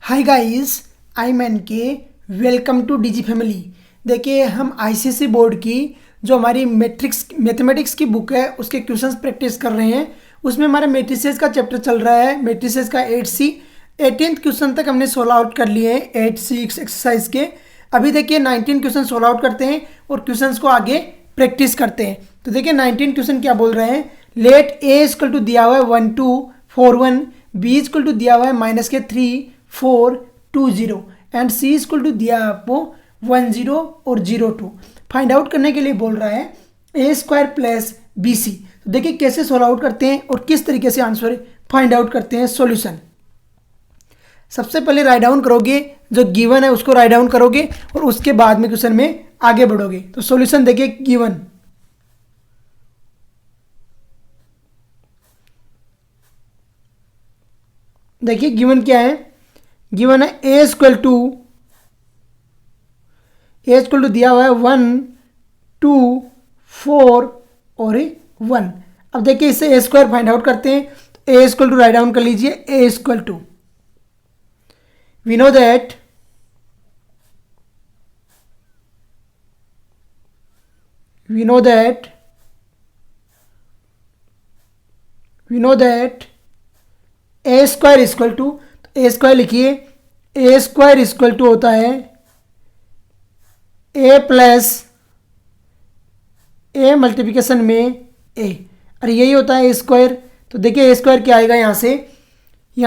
Hi guys, I am N K. Welcome to DG family. देखिए, हम ICSE board की जो हमारी मैथमेटिक्स की बुक है उसके क्वेश्चंस प्रैक्टिस कर रहे हैं। उसमें हमारा मैट्रिसेस का चैप्टर चल रहा है, मैट्रिसेस का 8C। 18th क्वेश्चन तक हमने सोल्व आउट कर लिए हैं 8C एक्सरसाइज के। अभी देखिए 19 क्वेश्चन सोल्व आउट करते हैं और क्वेश्चंस को आगे प्रैक्टिस करते हैं। तो देखिए 19 क्वेश्चन क्या बोल रहे हैं। लेट ए इक्वल टू दिया हुआ है 1241, बी इक्वल टू दिया हुआ है -3 4 2 0 एंड सी इक्वल टू दिया है आपको 10 और 02। फाइंड आउट करने के लिए बोल रहा है ए स्क्वायर प्लस बी सी। तो देखिए कैसे सोल्व आउट करते हैं और किस तरीके से आंसर फाइंड आउट करते हैं। सॉल्यूशन सबसे पहले राइट डाउन करोगे, जो गिवन है उसको राइट डाउन करोगे और उसके बाद में क्वेश्चन में आगे बढ़ोगे। तो सॉल्यूशन देखिए गिवन, देखिए गिवन क्या है। गिवन है ए इक्वल टू दिया हुआ है 1 2 4 और 1। अब देखिए इससे ए स्क्वायर फाइंड आउट करते हैं। तो A equal to write down कर लीजिए। A equal to we know that A square equal to, A square लिखिए। ए स्क्वायर इक्वल टू होता है ए प्लस ए मल्टीप्लिकेशन में ए, और यही होता है ए स्क्वायर। तो देखिए ए स्क्वायर क्या आएगा, यहाँ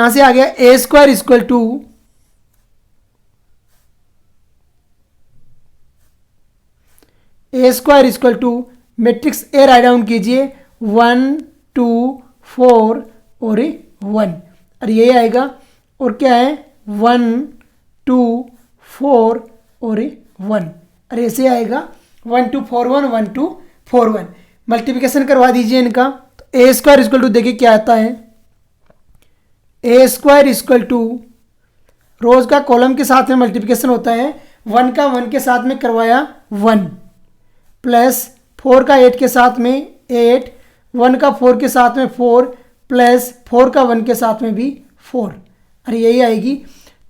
से आ गया A square equal to matrix A write down कीजिए 1 2 4 और 1, और यही आएगा। और क्या है 1 2 4 और 1, और ऐसे आएगा 1 2 4 1 1 2 4 1। मल्टीप्लिकेशन करवा दीजिए इनका। तो ए स्क्वायर इक्वल टू देखिए क्या आता है। ए स्क्वायर इक्वल टू रोज का कॉलम के साथ में मल्टीप्लिकेशन होता है। 1 का 1 के साथ में करवाया 1, प्लस 4 का 8 के साथ में 8, 1 का 4 के साथ में 4, प्लस 4 का 1 के साथ में भी 4, अरे यही आएगी।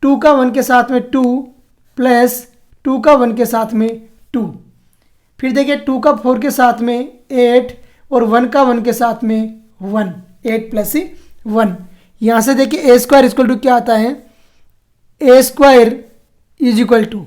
2 का 1 के साथ में 2, प्लस 2 का 1 के साथ में 2। फिर देखिए 2 का 4 के साथ में 8 और 1 का 1 के साथ में 1, 8 प्लस 1। यहाँ से देखिए ए स्क्वायर इक्वल टू क्या आता है। ए स्क्वायर इज इक्वल टू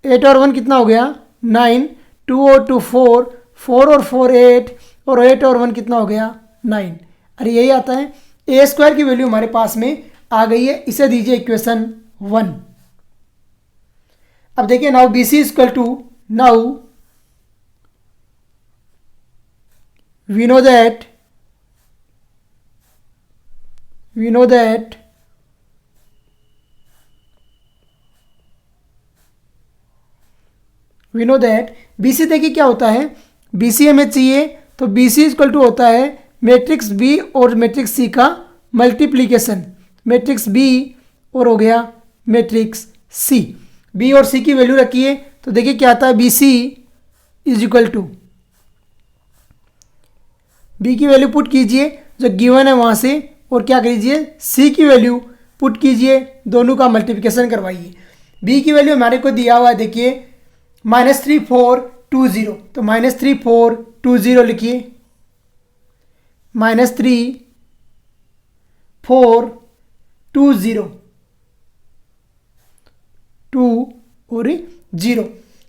8 और 1 कितना हो गया 9, 2 और 2 4, 4 और 4 8, और 8 और 1 कितना हो गया 9, अरे यही आता है। ए स्क्वायर की वैल्यू हमारे पास में आ गई है, इसे दीजिए इक्वेशन 1। अब देखिए now B C equal to, now we know that BC देखिए क्या होता है। BC हमें चाहिए, तो BC इक्वल टू होता है मैट्रिक्स B और मैट्रिक्स C का मल्टीप्लीकेशन। मैट्रिक्स B और हो गया मैट्रिक्स C। B और C की वैल्यू रखिए, तो देखिए क्या आता है। BC is equal to, B की वैल्यू पुट कीजिए जो गिवन है वहाँ से, और क्या कीजिए C की वैल्यू पुट कीजिए, दोनों का मल्टीप्लिकेशन करवाइए। B की वैल्यू हमारे को दिया हुआ है, देखिए -3 4 2 0, तो -3 4 2 0 लिखिए। -3 4 2 0 2 और 0।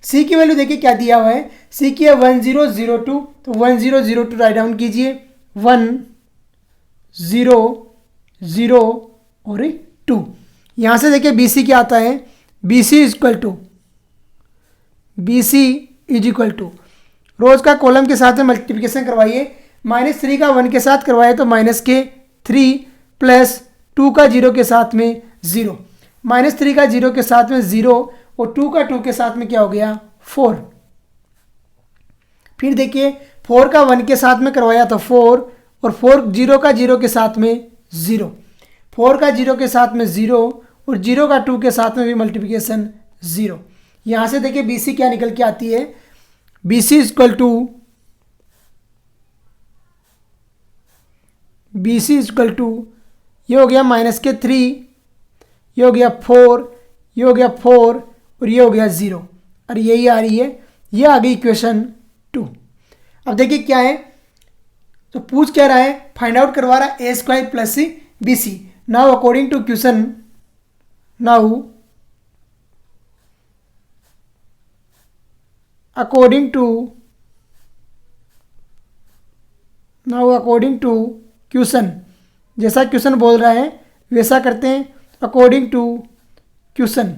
सी की वैल्यू देखिए क्या दिया हुआ है। सी की है 1002, तो 1002 राइट डाउन कीजिए। 1 0 0 और 2। यहाँ से देखिए बी सी क्या आता है। B C is equal to rows का कॉलम के साथ में मल्टीप्लिकेशन करवाइए। -3 का 1 के साथ करवाए तो -3, प्लस 2 का 0 के साथ में 0, -3 का 0 के साथ में 0, और 2 का 2 के साथ में क्या हो गया 4। फिर देखिए 4 का 1 के साथ में करवाया तो 4, और 4 0 का 0 के साथ में 0, 4 का 0 के साथ में 0, और 0 का 2 के साथ में भी मल्टीप्लिकेशन 0। यहाँ से देखिए बी सी क्या निकल के आती है। बी सी इक्वल टू ये हो गया -3, ये हो गया 4, ये हो गया 4 और ये हो गया 0, और यही आ रही है, ये आ गई इक्वेशन 2। अब देखिए क्या है, तो पूछ क्या रहा है, फाइंड आउट करवा रहा है a² plus bc। Now according to question, according to question, जैसा क्वेश्चन बोल रहा है वैसा करते हैं। अकॉर्डिंग टू क्वेश्चन,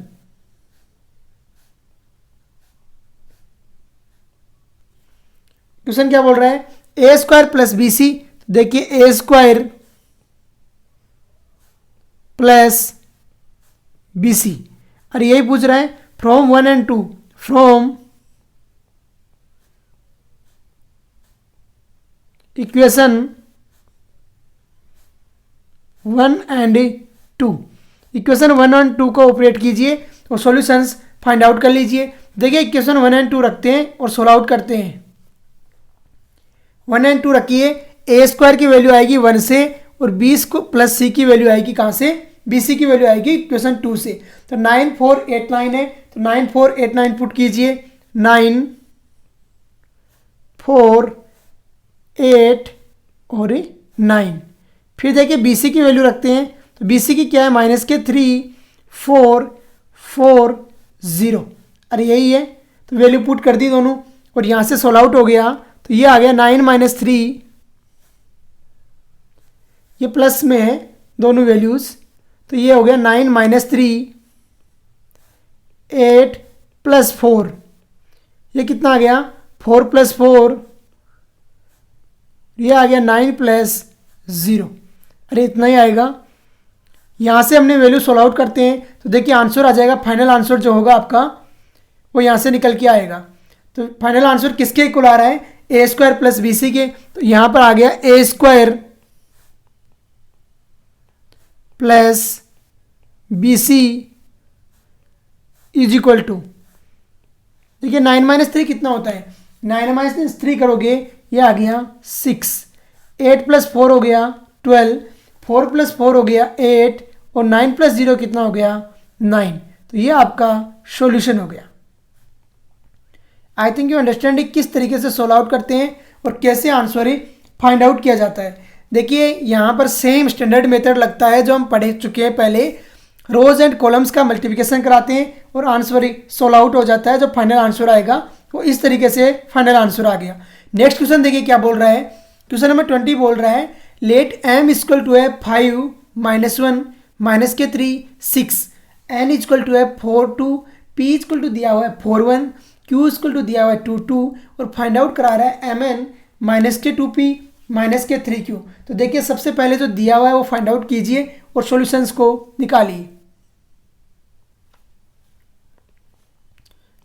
क्वेश्चन क्या बोल रहा है, a² प्लस bc। देखिए a² प्लस bc, और यही पूछ रहा है from 1 and 2, from equation 1 and 2, equation 1 और 2 को ऑपरेट कीजिए और सॉल्यूशंस फाइंड आउट कर लीजिए। देखिए इक्वेशन 1 and 2 रखते हैं और सोल्व आउट करते हैं। 1 and 2 रखिए, a² की वैल्यू आएगी 1 से और b को प्लस c की वैल्यू आएगी कहाँ से, bc की वैल्यू आएगी इक्वेशन 2 से। तो 9 4 8 9 है, तो 9 4 8 9 पुट कीजिए, 9 4 8 और 9। फिर देखिए bc की वैल्यू रखते हैं, तो bc की क्या है, -3 4 4 0, अरे यही है, तो वैल्यू पुट कर दी दोनों और यहाँ से सोल्व आउट हो गया। तो ये आ गया 9 - 3, ये प्लस में है दोनों वैल्यूज़, तो ये हो गया 9 - 3 8 + 4, ये कितना आ गया 4 + 4, ये आ गया 9 + 0, अरे इतना ही आएगा। यहाँ से हमने वैल्यू सोल्व आउट करते हैं, तो देखिए आंसर आ जाएगा, फाइनल आंसर जो होगा आपका वो यहाँ से निकल के आएगा। तो फाइनल आंसर किसके इक्वल आ रहा है, a² प्लस bc के, तो यहाँ पर आ गया a² plus bc is equal to, देखिए 9 - 3 कितना होता है, 9 - 3 करोगे ये आ गया 6, 8 + 4 हो गया 12, 4 + 4 हो गया 8 और 9 + 0 कितना हो गया 9। तो ये आपका सॉल्यूशन हो गया। आई थिंक यू अंडरस्टैंड किस तरीके से सोल्व आउट करते हैं और कैसे आंसर फाइंड आउट किया जाता है। देखिए यहाँ पर सेम स्टैंडर्ड मेथड लगता है जो हम पढ़ चुके हैं पहले, रोज एंड कॉलम्स का मल्टीप्लिकेशन कराते हैं और आंसर सोल्व आउट हो जाता है, जो फाइनल आंसर आएगा वो इस तरीके से फाइनल आंसर आ गया। नेक्स्ट क्वेश्चन देखिए क्या बोल रहा है, क्वेश्चन नंबर 20 बोल रहा है लेट m इक्वल टू है 5 -1 -3 6, n इक्वल टू है 4 2, p इक्वल टू दिया हुआ है 4 1, q इक्वल टू दिया हुआ है 2 2 और फाइंड आउट करा रहा है mn -2p -3q। तो देखिए सबसे पहले जो दिया हुआ है वो फाइंड आउट कीजिए और सॉल्यूशंस को निकालिए।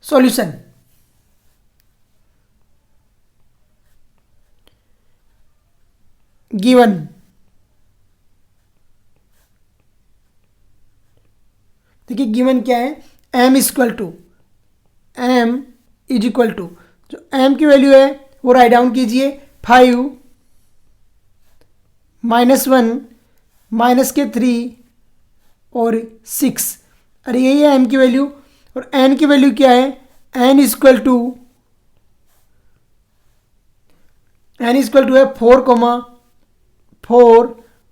सॉल्यूशन, गिवन देखिए गिवन क्या है, m इक्वल टू जो m की वैल्यू है वो राइट डाउन कीजिए, 5 -1 -3 और 6, अरे यही है m की वैल्यू। और n की वैल्यू क्या है, n इक्वल टू है 4 4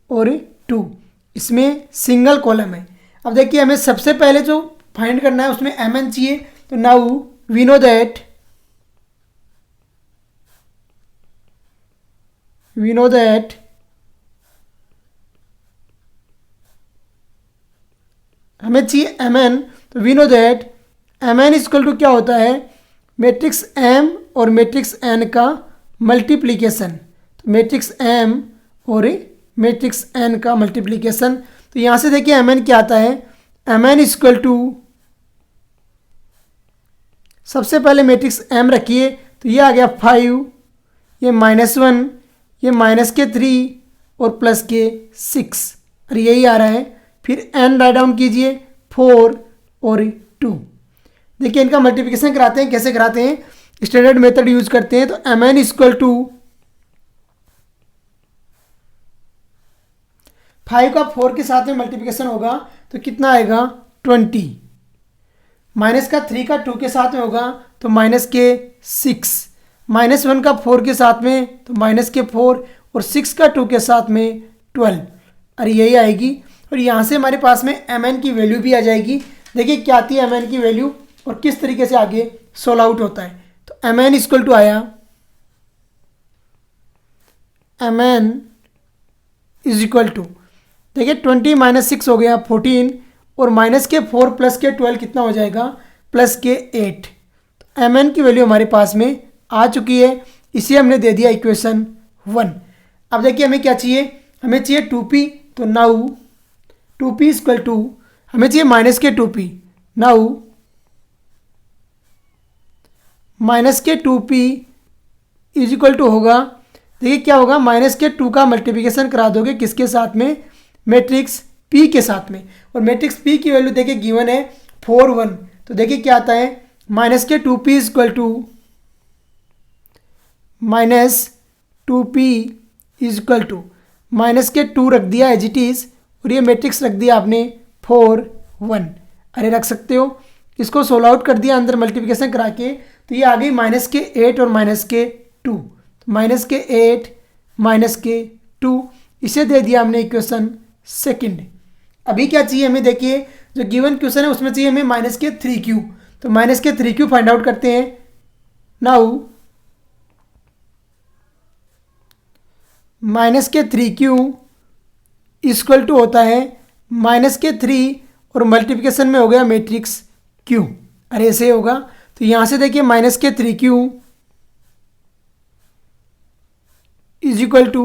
और 2, इसमें सिंगल कॉलम है। अब देखिए हमें सबसे पहले जो फाइंड करना है उसमें mn चाहिए, तो नाउ वी नो दैट हमें चाहिए mn, तो we know that mn equal to क्या होता है, मैट्रिक्स m और मैट्रिक्स n का मल्टीप्लिकेशन, तो मैट्रिक्स m और मैट्रिक्स n का मल्टीप्लिकेशन। तो यहाँ से देखिए mn क्या आता है, mn इक्वल टू सबसे पहले मैट्रिक्स m रखिए, तो ये आ गया 5, ये -1, ये -3 और +6, और यही आ रहा है। फिर n राइट डाउन कीजिए 4 और 2। देखिए इनका मल्टीप्लिकेशन कराते हैं, कैसे कराते हैं, स्टैंडर्ड मेथड यूज करते हैं। तो mn इक्वल टू 5 का 4 के साथ में मल्टीप्लिकेशन होगा तो कितना आएगा 20। माइनस का 3 का 2 के साथ में होगा तो माइनस के 6। माइनस 1 का 4 के साथ में तो माइनस के 4 और 6 का 2 के साथ में 12। अरे यही आएगी और यहाँ से हमारे पास में mn की वैल्यू भी आ जाएगी। देखिए क्या आती है mn की वैल्यू और किस तरीके से आगे सोल्व आउट होता है। तो mn इक्वल टू आया mn इज इक्वल टू, देखिए 20 माइनस 6 हो गया 14 और माइनस के 4 प्लस के 12 कितना हो जाएगा प्लस के 8। तो mn की वैल्यू हमारे पास में आ चुकी है, इसे हमने दे दिया इक्वेशन 1। अब देखिए हमें क्या चाहिए, हमें चाहिए 2p। तो नाउ 2p इक्वल टू, हमें चाहिए माइनस के 2p। नाउ माइनस के 2p इज इक्वल टू होगा, देखिए क्या होगा, माइनस के 2 का मल्टीप्लिकेशन करा दोगे किसके साथ में, मैट्रिक्स p के साथ में। और मैट्रिक्स p की वैल्यू देखिए गिवन है 4 1। तो देखिए क्या आता है, माइनस के 2p is equal to minus 2p is equal to, minus के 2 रख दिया एज इट इज और ये मैट्रिक्स रख दिया आपने 4 1। अरे रख सकते हो, इसको सोल्व आउट कर दिया अंदर मल्टीप्लिकेशन करा के, तो ये आ गई माइनस के 8 और माइनस के 2। माइनस के 8 माइनस के 2, इसे दे दिया हमने इक्वेशन सेकंड। अभी क्या चाहिए हमें, देखिए जो गिवन क्वेश्चन है उसमें चाहिए हमें माइनस के 3q। तो माइनस के 3q फाइंड आउट करते हैं। नाउ माइनस के 3q इक्वल टू होता है माइनस के 3 और मल्टीप्लिकेशन में हो गया मैट्रिक्स q। अरे ऐसे होगा, तो यहाँ से देखिए माइनस के 3q is equal to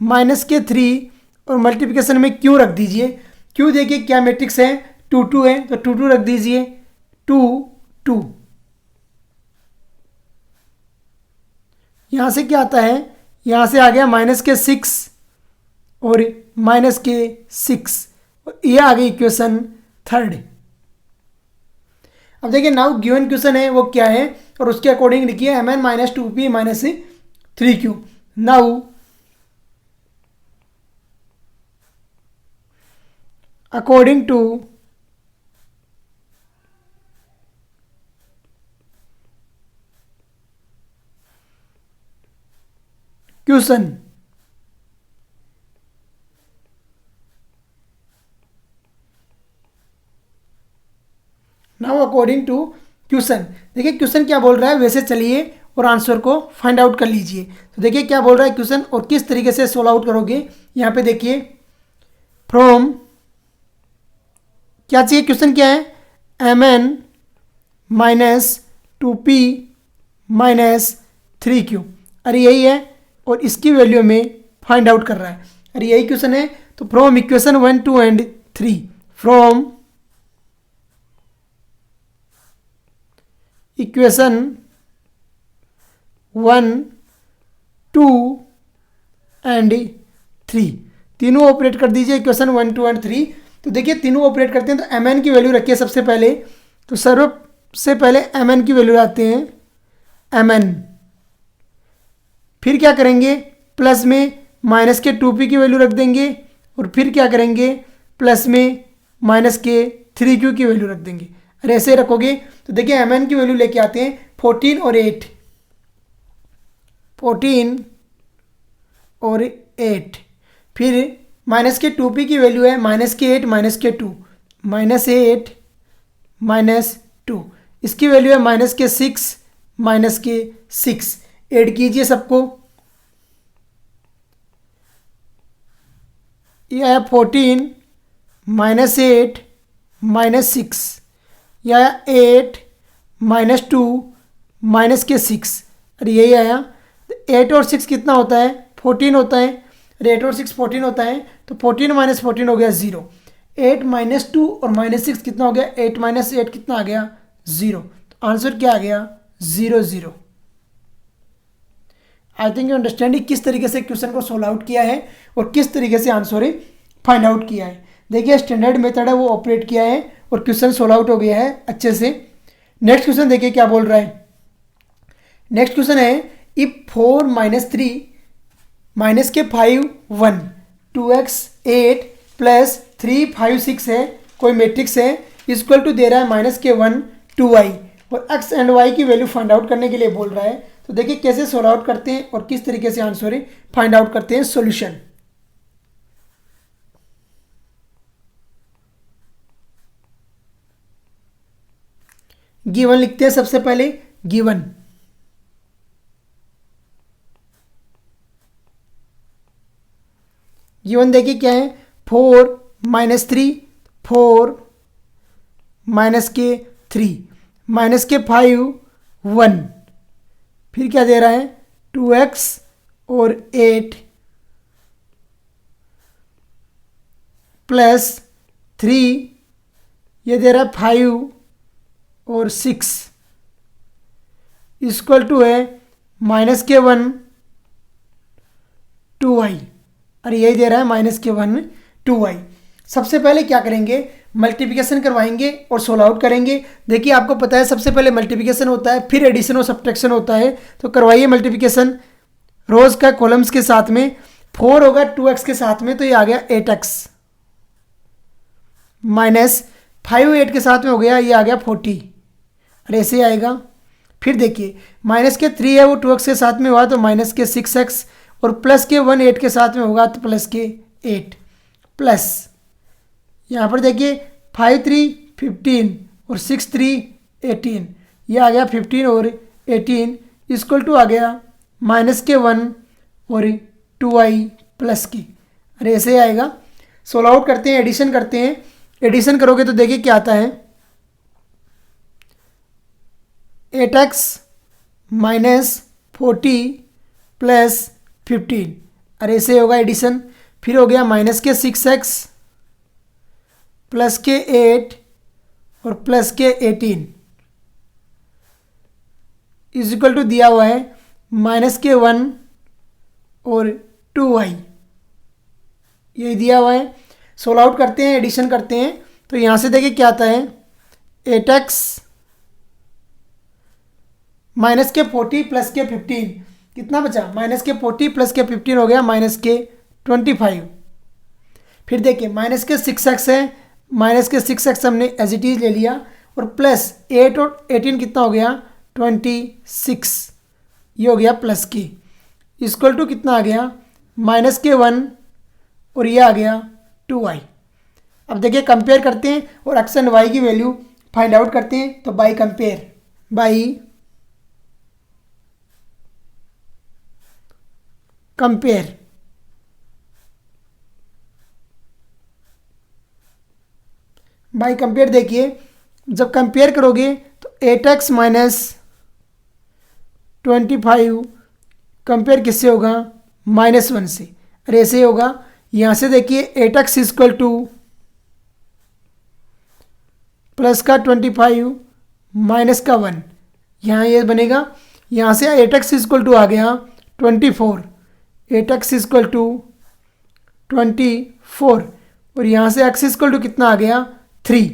minus के 3 और मल्टीप्लिकेशन में q रख दीजिए। q देखिए क्या मैट्रिक्स है 2 2 है, तो 2 2 रख दीजिए 2 2। यहाँ से क्या आता है, यहाँ से आ गया माइनस के 6 और माइनस के 6, और ये आ गई इक्वेशन थर्ड। अब देखिए नाउ गिवन क्वेश्चन है वो क्या है और उसके अकॉर्डिंग लिखिए mn minus 2p minus 3q। Now according to question, now according to question, देखिए क्वेश्चन क्या बोल रहा है वैसे चलिए और आंसर को फाइंड आउट कर लीजिए। तो देखिए क्या बोल रहा है क्वेश्चन और किस तरीके से सोल्व आउट करोगे। यहाँ पे देखिए फ्रॉम, क्या चाहिए, क्वेश्चन क्या है, mn minus 2p minus 3q। अरे यही है और इसकी वैल्यू में फाइंड आउट कर रहा है। अरे यही क्वेश्चन है, तो from equation 1 2 and 3, from equation 1 2 and 3, तीनों ऑपरेट कर दीजिए इक्वेशन 1 2 एंड 3। तो देखिए तीनों ऑपरेट करते हैं, तो mn की वैल्यू रखिए सबसे पहले। तो सबसे पहले mn की वैल्यू लाते हैं mn, फिर क्या करेंगे प्लस में माइनस के 2p की वैल्यू रख देंगे और फिर क्या करेंगे प्लस में माइनस के 3q की वैल्यू रख देंगे। अरे ऐसे रखोगे तो देखिए mn की वैल्यू लेके आते हैं 14 और 8, 14 और 8, फिर माइनस के 2p की वैल्यू है माइनस के 8 माइनस के 2, माइनस 8 माइनस 2, इसकी वैल्यू है माइनस के 6 माइनस के 6। ऐड कीजिए सबको, यह है 14 माइनस 8 माइनस 6, यह 8 माइनस 2 माइनस के 6। अरे यही आया, 8 और 6 कितना होता है 14 होता है। 8 और 6 14 होता है, तो 14 माइनस 14 हो गया 0। 8 माइनस 2 और माइनस 6 कितना हो गया, 8 माइनस 8 कितना आ गया 0। तो आंसर क्या आ गया 0 0। आई थिंक यू अंडरस्टैंड किस तरीके से क्वेश्चन को सोल्व आउट किया है और किस तरीके से आंसर फाइंड आउट किया है। देखिए स्टैंडर्ड मेथड है वो ऑपरेट किया है और क्वेश्चन सोल्व आउट हो गया है अच्छे से। नेक्स्ट क्वेश्चन देखिए क्या बोल रहा है। नेक्स्ट क्वेश्चन है इफ 4 माइनस 3 माइनस के 5 1 2x 8 +3 5 6 है, कोई मैट्रिक्स है, इक्वल टू दे रहा है -k1 2i और x एंड y की वैल्यू फाइंड आउट करने के लिए बोल रहा है। तो देखिए कैसे सॉल्व आउट करते हैं और किस तरीके से आंसर फाइंड आउट करते हैं सॉल्यूशन। गिवन लिखते हैं सबसे पहले। गिवन देखिए क्या है, 4 -3 4 -k3 -k5 1, फिर क्या दे रहा है 2x और 8 +3 ये दे रहा है 5 और 6 इक्वल टू है -k1 2i और यही दे रहा है -k1 2i। सबसे पहले क्या करेंगे, मल्टीप्लिकेशन करवाएंगे और सोल्व आउट करेंगे। देखिए आपको पता है सबसे पहले मल्टीप्लिकेशन होता है, फिर एडिशन और सब्ट्रैक्शन होता है। तो करवाइए मल्टीप्लिकेशन रोज का कॉलम्स के साथ में। 4 होगा 2x के साथ में, तो ये आ गया 8x -5 8 के साथ में हो गया, ये आ गया 40 और ऐसे आएगा। फिर देखिए -k3 है वो 2x के साथ में हुआ तो -k6x और +k1 8 के साथ में होगा तो +k8 प्लस यहाँ पर देखिए 5 3 15 और 6 3 18, ये आ गया 15 और 18 इक्वल टू आ गया -k1 और 2i +k, अरे ऐसे आएगा। सोल्व आउट करते हैं, एडिशन करते हैं। एडिशन करोगे तो देखिए क्या आता है 8x -40 +15, अरे ऐसे होगा एडिशन। फिर हो गया -k6x +k8 और +k18 इज इक्वल टू दिया हुआ है -k1 और 2i, ये दिया हुआ है। सोल्व आउट करते हैं, एडिशन करते हैं। तो यहाँ से देखिए क्या आता है 8x -k40 +k15 कितना बचा, -k40 +k15 हो गया -k25। फिर देखिए -k6x है, -k6x हमने एज इट इज ले लिया और +8 और 18 कितना हो गया 26, ये हो गया +k इक्वल टू कितना आ गया -k1 और ये आ गया 2i। अब देखिए कंपेयर करते हैं और x एंड y की वैल्यू फाइंड आउट करते हैं। तो बाई कंपेयर बाई कंपेयर देखिए जब कंपेयर करोगे तो 8x -25 कंपेयर किससे होगा -1 से, अरे ऐसे होगा। यहाँ से देखिए 8x इक्वल टू प्लस का 25 माइनस का 1, यहाँ ये बनेगा। यहाँ से 8x इक्वल टू आ गया 24, 8x इक्वल टू 24 और यहाँ से x इक्वल टू कितना आ गया 3,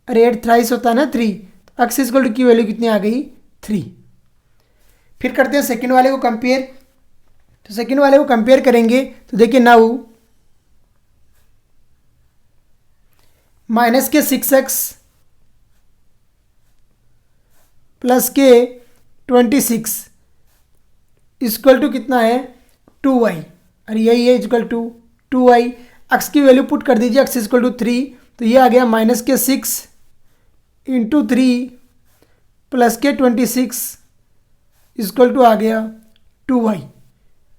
अरे 8 थ्राइस होता है ना 3, तो x इक्वल टू की वैल्यू कितनी आ गई 3। फिर करते हैं सेकंड वाले को कंपेयर। तो सेकंड वाले को कंपेयर करेंगे तो देखिए now -k6x +k26 equal to कितना है 2i, और यही है इक्वल टू 2i। x की वैल्यू पुट कर दीजिए, x इक्वल टू 3, तो ये आ गया -k6 into 3 +k26 equal to आ गया 2i,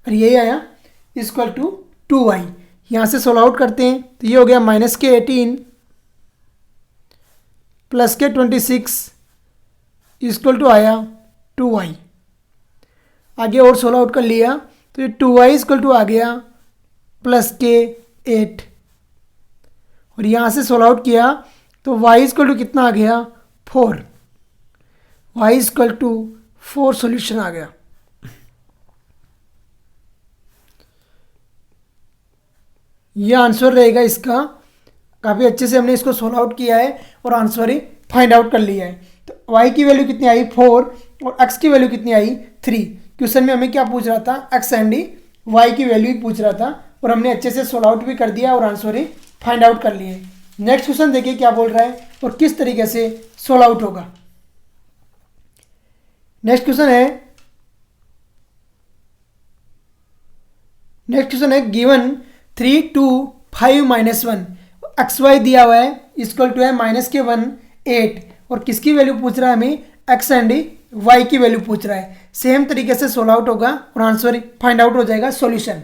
और यही आया इक्वल टू 2i। यहाँ से सोल्व आउट करते हैं तो ये हो गया -k18 +k26 इक्वल टू आया 2i। आगे और सोल्व आउट कर लिया तो ये 2i इक्वल टू आ गया +k8, और यहाँ से सोल्व आउट किया तो y इक्वल टू कितना आ गया 4, y इक्वल टू 4 सॉल्यूशन आ गया। यह आंसर रहेगा इसका। काफ़ी अच्छे से हमने इसको सोल्व आउट किया है और आंसर ही फाइंड आउट कर लिया है। तो y की वैल्यू कितनी आई 4 और x की वैल्यू कितनी आई 3। क्वेश्चन में हमें क्या पूछ रहा था x एंड y की वैल्यू ही पूछ रहा था और हमने अच्छे से सोल्व आउट भी कर दिया और आंसर ही फाइंड आउट कर लिए। नेक्स्ट क्वेश्चन देखिए क्या बोल रहा है और किस तरीके से सोल्व आउट होगा। नेक्स्ट क्वेश्चन है गिवन 3 2 5 -1 एक्स वाई दिया हुआ है इक्वल टू है -1 8 और किसकी वैल्यू पूछ रहा है हमें, एक्स एंड वाई की वैल्यू पूछ रहा है। सेम तरीके से सोल्व आउट होगा और आंसर फाइंड आउट हो जाएगा सॉल्यूशन।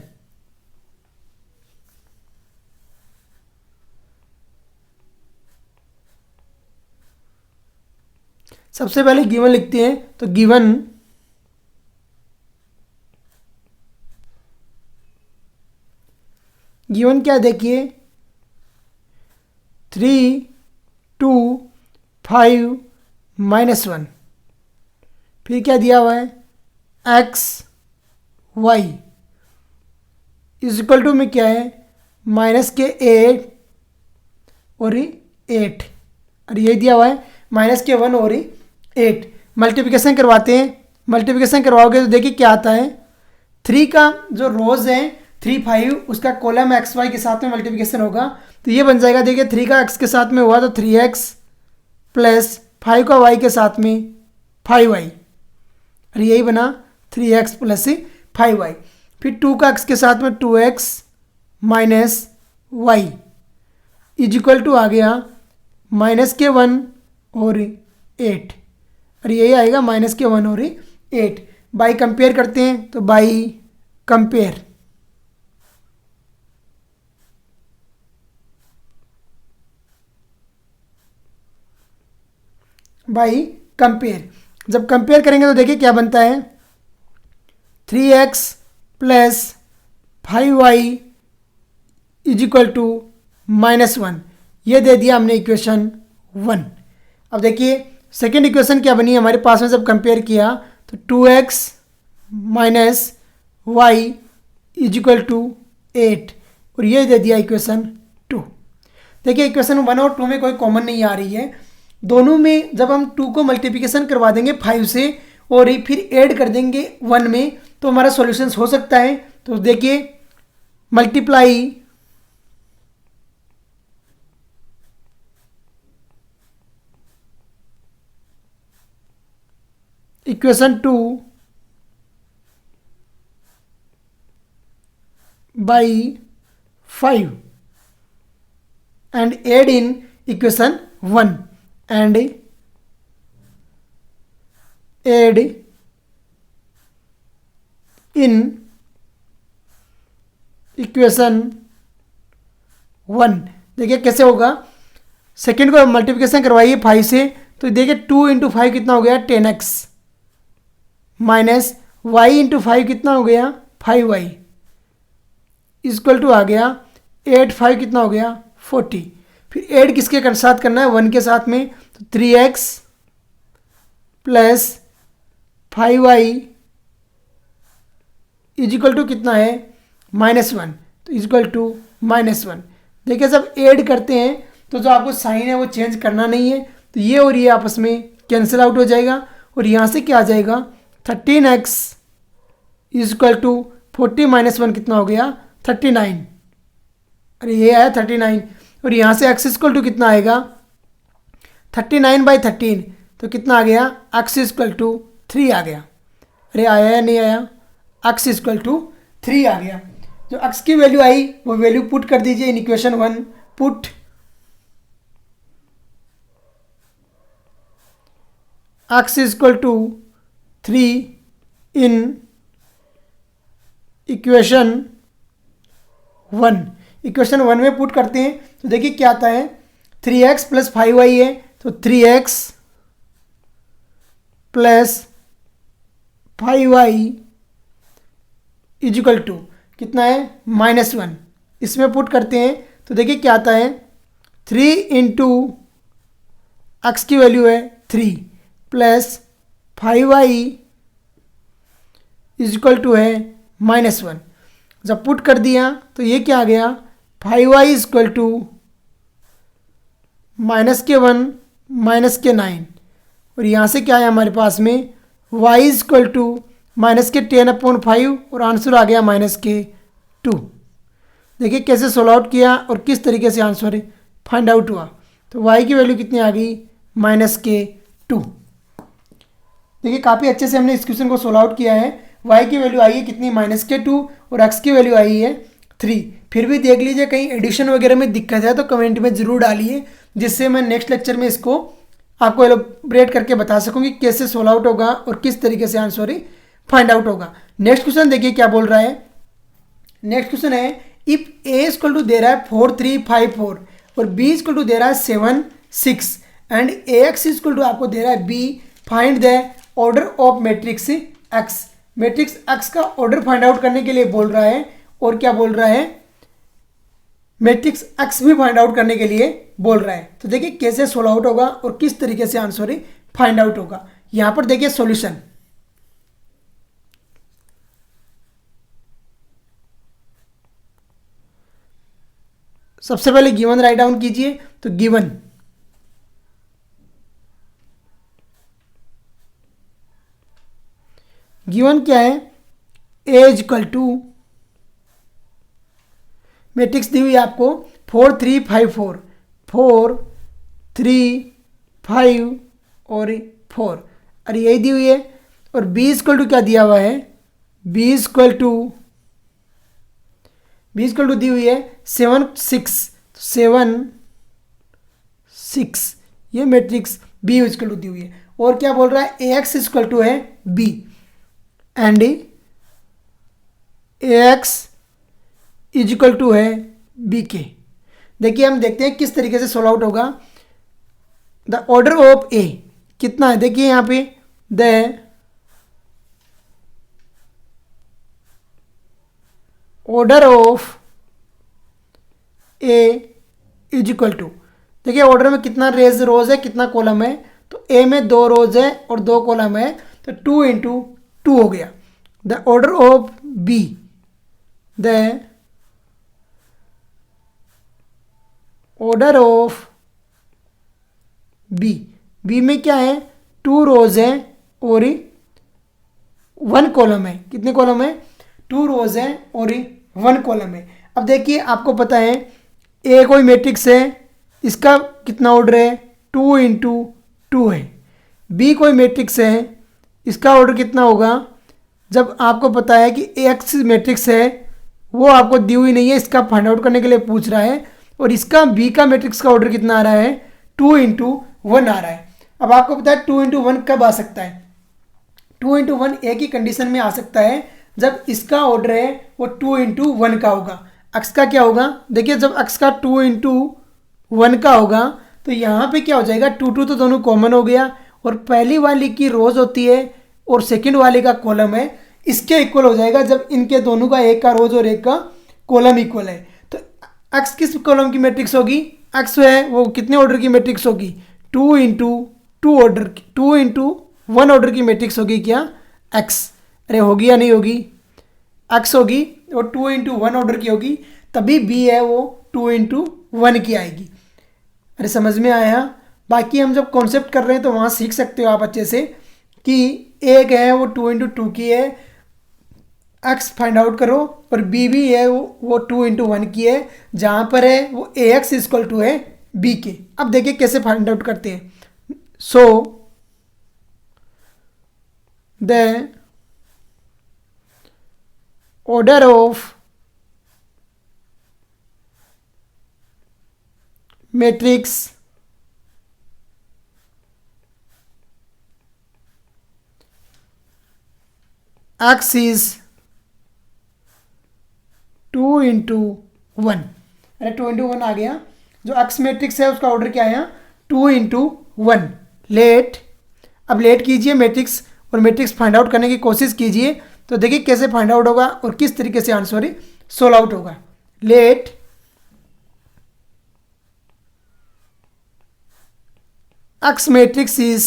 सबसे पहले गिवन लिखते हैं, तो गिवन क्या देखिए 3 2 5 -1, फिर क्या दिया हुआ है x y is equal to में क्या है -8 और 8 और ये दिया हुआ है -1 और 8। मल्टीप्लिकेशन करवाते हैं, मल्टीप्लिकेशन करवाओगे तो देखिए क्या आता है 3 का जो रोज है 3 5 उसका कॉलम एक्स वाई के साथ में मल्टीप्लिकेशन होगा तो ये बन जाएगा। देखिए 3 का एक्स के साथ में हुआ तो 3x प्लस 5 का वाई के साथ में 5y और यही बना 3x प्लस 5y। फिर 2 का एक्स के साथ में 2x minus Y is equal to आ गया -1 और 8 और यही आएगा -1 और 8। बाई कंपेयर करते हैं तो बाई कंपेयर जब कंपेयर करेंगे तो देखिए क्या बनता है 3x plus 5y is equal to -1, ये दे दिया हमने इक्वेशन 1। अब देखिए सेकेंड इक्वेशन क्या बनी हमारे पास में, जब कंपेयर किया तो 2x minus Y is equal to 8 और ये दे दिया इक्वेशन 2। देखिए इक्वेशन 1 और 2 में कोई कॉमन नहीं आ रही है, दोनों में जब हम 2 को मल्टीप्लिकेशन करवा देंगे 5 से और फिर ऐड कर देंगे 1 में तो हमारा सॉल्यूशन हो सकता है। तो देखिए multiply equation 2 by 5 and add in equation 1 and add in equation 1। देखिए कैसे होगा, सेकेंड को मल्टीप्लिकेशन करवाइए 5 से तो देखिए 2 × 5 कितना हो गया 10x माइनस वाई × 5 कितना हो गया 5y इक्वल टू आ गया 8 5 कितना हो गया 40। फिर ऐड किसके साथ करना है 1 के साथ में तो 3x plus 5y is equal to कितना है -1 तो इक्वल टू -1। देखिए जब ऐड करते हैं तो जो आपको साइन है वो चेंज करना नहीं है तो ये और ये आपस में कैंसिल आउट हो जाएगा और यहाँ से क्या आ जाएगा 13x इज इक्वल टू 40 - 1 कितना हो गया 39 अरे ये आया 39 और यहाँ से x इक्वल टू कितना आएगा 39/13 तो कितना आ गया x इक्वल टू 3 आ गया। अरे आया या नहीं आया, x इक्वल टू 3 आ गया। जो x की वैल्यू आई वो वैल्यू पुट कर दीजिए in equation 1, put x equal to 3 in equation 1। Equation 1 में पुट करते हैं तो देखिए क्या आता है 3x प्लस 5y है तो 3x plus 5y is equal to कितना है -1। इसमें पुट करते हैं तो देखिए क्या आता है 3 × x की वैल्यू है 3 plus 5y is equal to है -1। जब पुट कर दिया तो ये क्या आ गया 5y इक्वल टू -1 -9 और यहाँ से क्या है हमारे पास में y इक्वल टू -10/5 और आंसर आ गया -2। देखिए कैसे सोल्व आउट किया और किस तरीके से आंसर फाइंड आउट हुआ। तो y की वैल्यू कितनी आ गई -k2। देखिए काफ़ी अच्छे से हमने इस क्वेश्चन को सोल्व आउट किया है। y की वैल्यू आई है कितनी -k2 और x की वैल्यू आई है 3। फिर भी देख लीजिए कहीं एडिशन वगैरह में दिक्कत है तो कमेंट में ज़रूर डालिए, जिससे मैं नेक्स्ट लेक्चर में इसको आपको एलोबरेट करके बता सकूँ कि कैसे सोल्व आउट होगा और किस तरीके से आंसर फाइंड आउट होगा। नेक्स्ट क्वेश्चन देखिए क्या बोल रहा है। नेक्स्ट क्वेश्चन है इफ a इक्वल टू दे रहा है 4 3 5 4 और b इक्वल टू दे रहा है 7 6 एंड ax इक्वल टू आपको दे रहा है b, find the order of matrix x। Matrix x का ऑर्डर फाइंड आउट करने के लिए बोल रहा है और क्या बोल रहा है, मैट्रिक्स x भी फाइंड आउट करने के लिए बोल रहा है। तो देखिए कैसे सोल्व आउट होगा और किस तरीके से आंसर फाइंड आउट होगा। यहां पर देखिए सॉल्यूशन। सबसे पहले गिवन राइट डाउन कीजिए। तो गिवन क्या है, a इक्वल टू मैट्रिक्स दी हुई है आपको 4 3 5 4 4 3 5 और 4 और यही दी हुई है। और b इक्वल टू क्या दिया हुआ है, b इक्वल टू दी हुई है 7 6 7 6, ये मैट्रिक्स b इक्वल टू दी हुई है। और क्या बोल रहा है ax इक्वल टू है b and ax is equal to है बी के। देखिए हम देखते हैं किस तरीके से सोल्व आउट होगा। द ऑर्डर ऑफ ए कितना है, देखिए यहाँ पे the order of A is equal to, देखिए ऑर्डर में कितना रोज है कितना कॉलम है, तो ए में 2 रोज है और 2 कॉलम है, तो 2 इंटू 2 हो गया। The order of B, the order of B में क्या है 2 रोज है और 1 कॉलम है। कितने कॉलम है, 2 रोज है और 1 कॉलम है। अब देखिए आपको पता है ए कोई मैट्रिक्स है, इसका कितना ऑर्डर है 2 इंटू 2 है। बी कोई मैट्रिक्स है, इसका ऑर्डर कितना होगा, जब आपको पता है कि एक्स मैट्रिक्स है वो आपको दी हुई नहीं है, इसका फाइंड आउट करने के लिए पूछ रहा है, और इसका बी का मैट्रिक्स का ऑर्डर कितना आ रहा है 2 इंटू 1 आ रहा है। अब आपको पता है 2 इंटू 1 कब आ सकता है, 2 इंटू 1 एक ही कंडीशन में आ सकता है जब इसका ऑर्डर है वो 2 इंटू 1 का होगा। एक्स का क्या होगा, देखिए जब एक्स का 2 इंटू 1 का होगा तो यहाँ पे क्या हो जाएगा 2 2 तो दोनों कॉमन हो गया, और पहली वाली की रोज होती है और सेकंड वाले का कॉलम है, इसके इक्वल हो जाएगा जब इनके दोनों का एक का रोज और एक का कॉलम इक्वल है। तो एक्स किस कॉलम की मैट्रिक्स होगी, एक्स है वो कितने ऑर्डर की मैट्रिक्स होगी 2 इंटू 2 ऑर्डर की, 2 इंटू 1 ऑर्डर की मैट्रिक्स होगी क्या एक्स। अरे होगी या नहीं होगी, एक्स होगी और 2 इंटू 1 ऑर्डर की होगी, तभी बी है वो 2 इंटू 1 की आएगी। अरे समझ में आया। बाकी हम जब कॉन्सेप्ट कर रहे हैं तो वहाँ सीख सकते हो आप अच्छे से कि एक है वो 2 इंटू 2 की है, एक्स फाइंड आउट करो, और बी भी है वो 2 इंटू 1 की है, जहाँ पर है वो ए एक्स इक्वल टू है बी के। अब देखिए कैसे फाइंड आउट करते हैं। So the order of matrix x is 2 into 1। अरे 2 इंटू 1 आ गया, जो एक्स मैट्रिक्स है उसका ऑर्डर क्या है 2 इंटू 1। लेट, अब लेट कीजिए मैट्रिक्स और मैट्रिक्स फाइंड आउट करने की कोशिश कीजिए, तो देखिए कैसे फाइंड आउट होगा और किस तरीके से आंसर सोल्व आउट होगा। Let X matrix is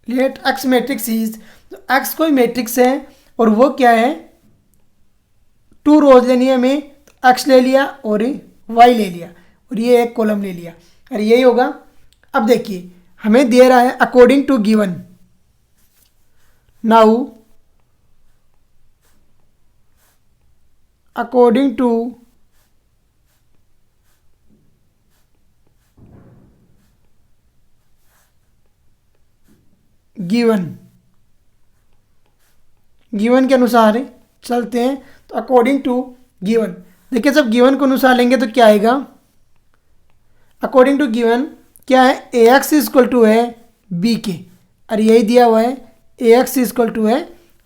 let X matrix is, तो एक्स कोई मैट्रिक्स है और वो क्या है 2 रोज लेनी है हमें, तो एक्स ले लिया और वाई ले लिया और ये एक कॉलम ले लिया, अरे यही होगा। अब देखिए हमें दे रहा है according to given, now according to given, given के अनुसार चलते हैं। तो अकॉर्डिंग टू गिवन, देखिए जब गिवन को अनुसार लेंगे तो क्या आएगा, अकॉर्डिंग टू गिवन क्या है, ए एक्स इजक्वल टू है बी के, और यही दिया हुआ है ए एक्स इजक्वल टू है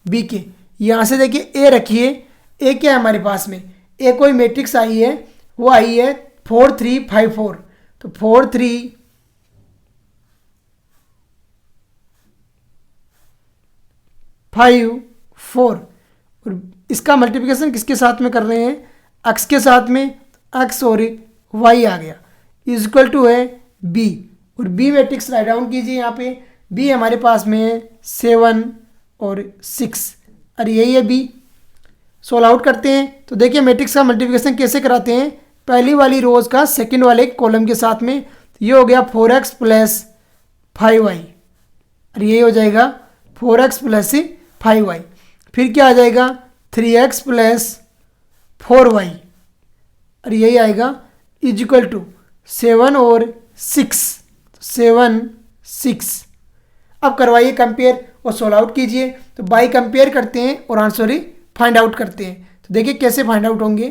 बी के। यहाँ से देखिए ए रखिए, ए क्या है हमारे पास में, ए कोई मैट्रिक्स आई है, वो आई है 4 3 5 4, तो 4 3 5 4, और इसका मल्टीप्लिकेशन किसके साथ में कर रहे हैं, एक्स के साथ में, एक्स और वाई आ गया, इजक्वल टू है बी, और बी मैट्रिक्स राइट डाउन कीजिए। यहाँ पे बी हमारे पास में है 7 और 6, और यही है बी। सोल्व आउट करते हैं तो देखिए मैट्रिक्स का मल्टीप्लिकेशन कैसे कराते हैं, पहली वाली रोज का सेकंड वाले कॉलम के साथ में, ये हो गया 4x प्लस 5y, और ये हो जाएगा 4x प्लस 5y, फिर क्या आ जाएगा 3x प्लस 4y, और यही आएगा इजिकल टू 7 और 6, 7 6। अब करवाइए कंपेयर और सोल्व आउट कीजिए। तो बाई कंपेयर करते हैं और आंसर ही फाइंड आउट करते हैं। तो देखिए कैसे फाइंड आउट होंगे,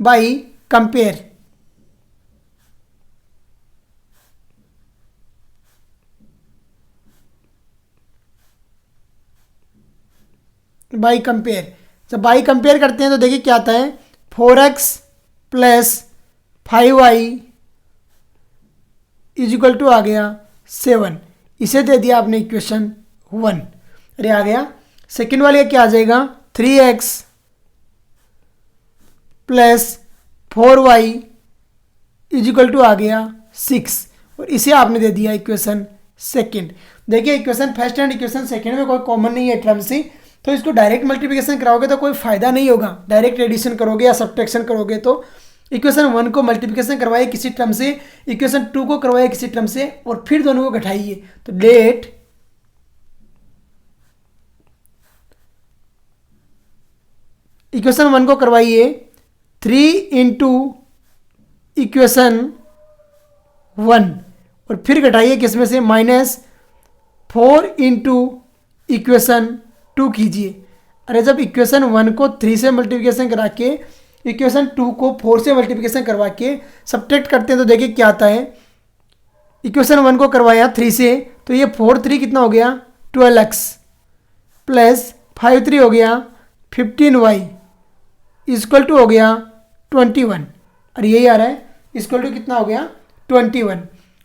बाई कंपेयर, बाई कंपेयर, जब बाई कंपेयर करते हैं तो देखिए क्या आता है, 4x plus 5y is equal to आ गया 7, इसे दे दिया आपने इक्वेशन 1, अरे आ गया। सेकेंड वाले क्या आ जाएगा, 3x plus 4y is equal to आ गया 6, और इसे आपने दे दिया इक्वेशन सेकेंड। देखिए equation first and equation second में कोई कॉमन नहीं है टर्म से, तो इसको डायरेक्ट मल्टीप्लिकेशन कराओगे तो कोई फायदा नहीं होगा, डायरेक्ट एडिशन करोगे या सब्ट्रैक्शन करोगे। तो इक्वेशन 1 को मल्टीप्लिकेशन करवाइए किसी टर्म से, इक्वेशन 2 को करवाइए किसी टर्म से, और फिर दोनों को घटाइए। तो लेट इक्वेशन 1 को करवाइए 3 इंटू इक्वेशन 1, और फिर घटाइए किसमें से, -4 इंटू इक्वेशन 2 कीजिए। अरे जब इक्वेशन 1 को 3 से मल्टीप्लिकेशन करा के इक्वेशन 2 को 4 से मल्टीप्लिकेशन करवा के सब्ट्रैक्ट करते हैं तो देखिए क्या आता है, इक्वेशन 1 को करवाया 3 से, तो ये 4 3 कितना हो गया 12x प्लस 5 3 हो गया 15y इक्वल टू हो गया 21, और यही आ रहा है इक्वल टू कितना हो गया 21।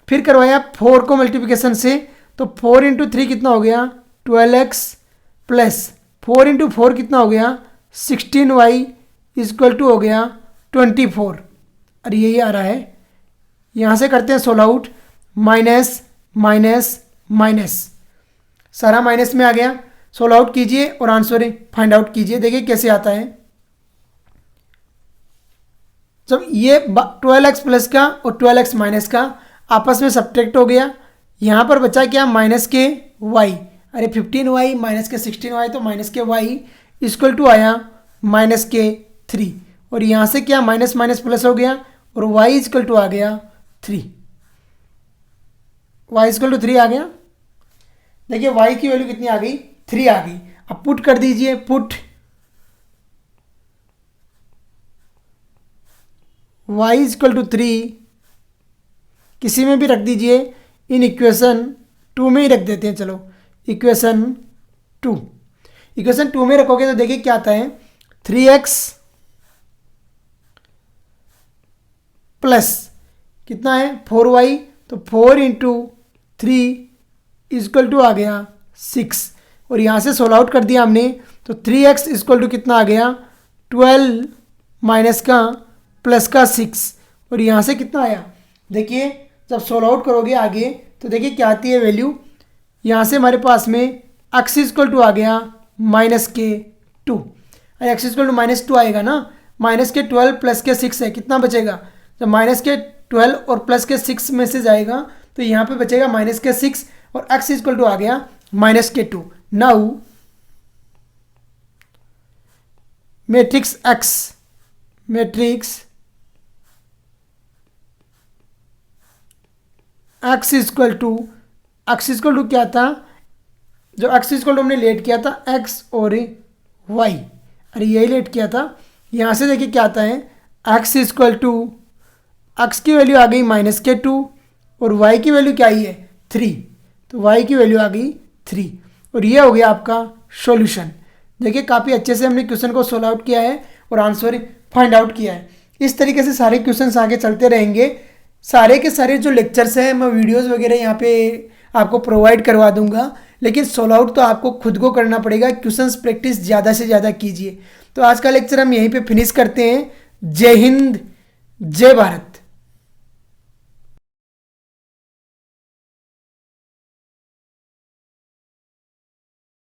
फिर करवाया 4 को मल्टीप्लिकेशन से, तो 4 इंटू 3 कितना हो गया 12x प्लस 4 इंटू 4 कितना हो गया 16y इक्वल टू हो गया 24, और यही आ रहा है। यहाँ से करते हैं solve out, minus minus minus, सारा माइनस में आ गया। सोल्व आउट कीजिए और आंसर फाइंड आउट कीजिए, देखिए कैसे आता है। जब ये 12x प्लस का और 12x माइनस का आपस में सब्ट्रैक्ट हो गया, यहाँ पर बचा क्या माइनस के y, अरे 15y माइनस के 16y, तो माइनस के y इक्वल टू आया माइनस के 3, और यहाँ से क्या माइनस माइनस प्लस हो गया और y इक्वल टू आ गया 3, y इक्वल टू 3 आ गया। देखिए y की वैल्यू कितनी आ गई 3 आ गई। अब पुट कर दीजिए, पुट y इक्वल टू 3 किसी में भी रख दीजिए, इन इक्वेशन 2 में ही रख देते हैं। चलो इक्वेशन 2 में रखोगे तो देखिए क्या आता है, 3x प्लस कितना है 4y, तो 4 इंटू 3 इक्वल टू आ गया 6, और यहाँ से सोल्व आउट कर दिया हमने, तो 3x इक्वल टू कितना आ गया 12 माइनस का प्लस का 6, और यहाँ से कितना आया, देखिए जब सोल्व आउट करोगे आगे तो देखिए क्या आती है वैल्यू, यहाँ से हमारे पास में x इक्वल टू आ गया -2, अरे x इक्वल टू -2 आएगा ना, माइनस के 12 प्लस के 6 है, कितना बचेगा, जब माइनस के 12 और प्लस के 6 में से जाएगा तो यहाँ पे बचेगा माइनस के 6, और x इक्वल टू आ गया -2। Now matrix X, matrix X equal to क्या था, जो एक्स इक्वल टू हमने लेट किया था एक्स और वाई, अरे यही लेट किया था। यहाँ से देखिए क्या आता है, एक्स इक्वल टू एक्स की वैल्यू आ गई -2 और वाई की वैल्यू क्या आई है 3, तो वाई की वैल्यू आ गई 3 और ये हो गया आपका सॉल्यूशन। देखिए काफ़ी अच्छे से हमने क्वेश्चन को सोल्व आउट किया है और आंसर फाइंड आउट किया है। इस तरीके से सारे क्वेश्चंस आगे चलते रहेंगे। सारे के सारे जो लेक्चर्स हैं मैं वीडियोस वगैरह यहाँ पे आपको प्रोवाइड करवा दूंगा, लेकिन सोल्व आउट तो आपको खुद को करना पड़ेगा। क्वेश्चंस प्रैक्टिस ज़्यादा से ज़्यादा कीजिए। तो आज का लेक्चर हम यहीं पे फिनिश करते हैं। जय हिंद, जय भारत।